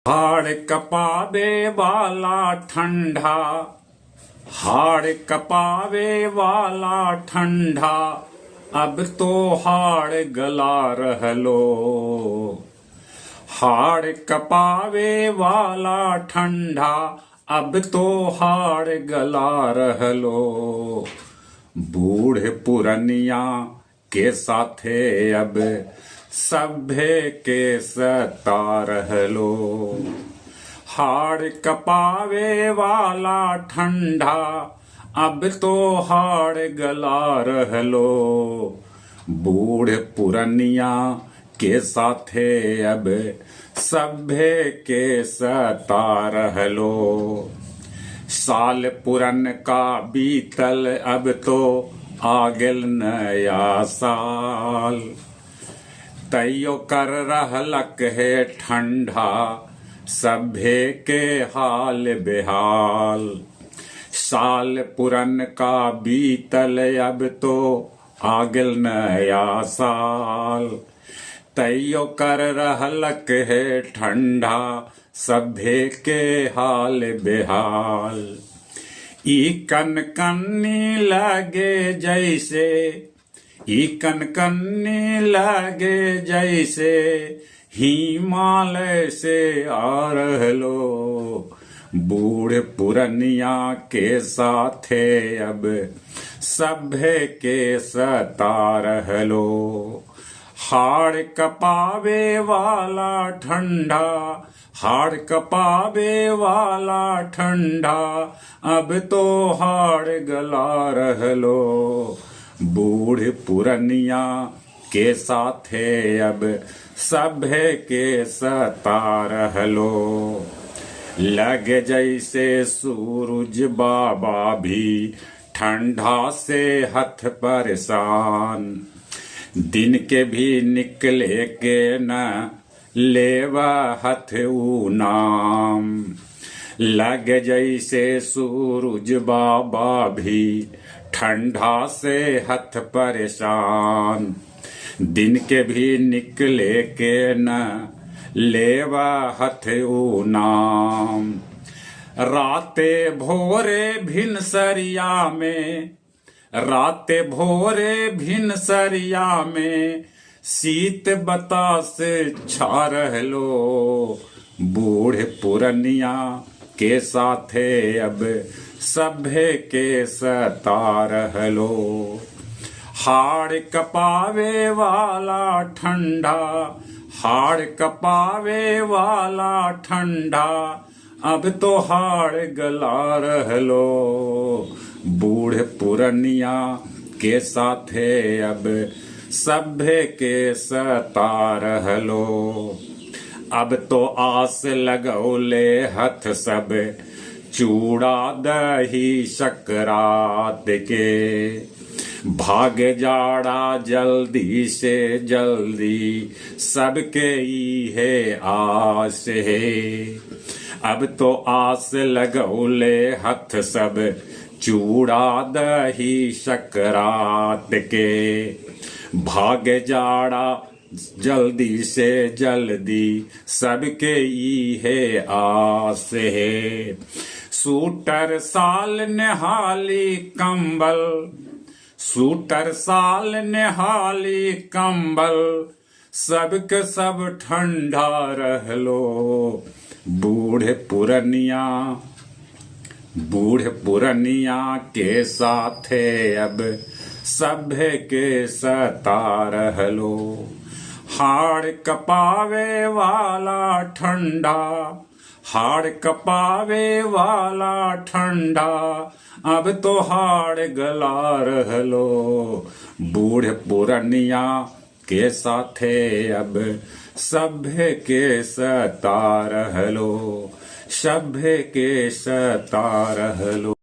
हाड़ कपावे वाला ठंडा, हाड़ कपावे वाला ठंडा, अब तो हाड़ गला रहलो। हाड़ कपावे वाला ठंडा, अब तो हाड़ गला रहलो। बूढ़े पुरनिया के साथे अब सभे के सता रहलो। हाड़ कपावे वाला ठंडा, अब तो हाड़ गला रहलो। बूढ़ पुरनिया के साथे अब सभे के सता रहलो। साल पुरन का बीतल, अब तो आ गेल नया साल। तैयो कर रहलक है ठंडा, सभे के हाल बेहाल। साल पुरन का बीतल, अब तो आ गेल नया साल। तैयो कर रहलक है ठंडा, सभे के हाल बेहाल। ई कनकन्नी लगे जैसे, ई कनकन्नी लगे जैसे, हिमालय से आ रहलो। बूढ़ पुरनिया के साथे अब सभे के सता रहलो। हाड़ कपावे वाला ठंडा, हाड़ कपावे वाला ठंडा, अब तो हाड़ गला रहलो। बूढ़ पुरनिया के साथे अब सभे के सता रहलो। लग जैसे सूरज बाबा भी ठंडा से हथ परेशान। दिन के भी निकले के न लेवा हथ ऊ नाम। लग जैसे सूरज बाबा भी ठंडा से हथ परेशान। दिन के भी निकले के न लेवा हथ ऊ नाम। राते भोरे भिनसरिया में, राते भोरे भिनसरिया में, शीत बतास छा रहलो। बूढ़ पुरनिया के साथे अब सभे के सता रहलो। हाड़ कपावे वाला ठंडा, हाड़ कपावे वाला ठंडा, अब तो हाड़ गला रहलो। बूढ़ पुरनिया के साथे अब सभे के सता रहलो। अब तो आस लगौले हथ सब चूड़ा दही शकरात के। भाग जाड़ा जल्दी से जल्दी, सबके ई है आस है। अब तो आस लगौले हथ सब चूड़ा दही शकरात के। भाग जाड़ा जल्दी से जल्दी, सबके ई है आस है। सूटर साल निहाली कंबल, सूटर साल निहाली कंबल, सबके सब ठंडा रहलो। बूढ़ पुरनिया, बूढ़ पुरनिया के साथे अब सभे के सता रहलो। हाड़ कपावे वाला ठंडा, हाड़ कपावे वाला ठंडा, अब तो हाड़ गला रहलो। बूढ़ पुरनिया के साथे अब सभे के सता रहलो। सभे के सता रहलो।